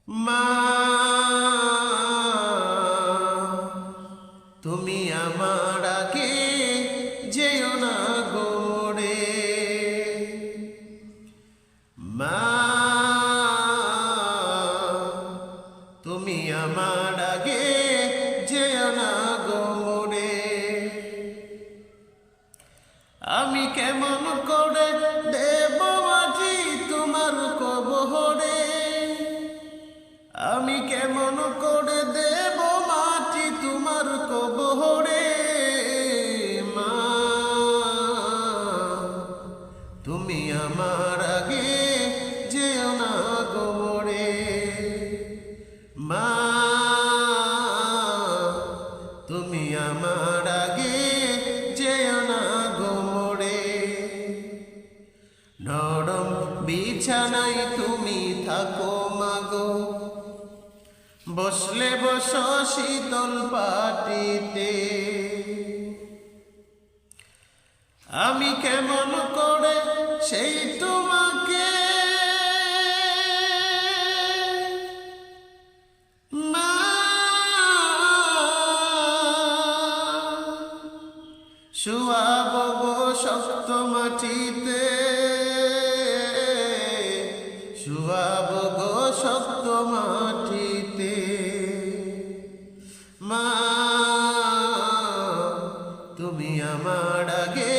মা তুমি আমার আগে যেও না গোরে, মা তুমি আমার আগে যেও না গোরে। আমি কেমন করে দেব মাটি তোমার কবরে, আমি কেমন করে দেব মাটি তোমার কবরে। মা তুমি আমার আগে যেও না গোরে, মা তুমি আমার আগে যেও না গোরে। নরম বিছানায় তুমি থাকো মাগো, বসলে বসো শীতল পাটিতে। আমি কেমন করে সেই তোমাকে মা শুয়াবো গো শক্ত মাটিতে, শুয়াবো গো শক্ত মাটিতে। মা তুমি আমার আগে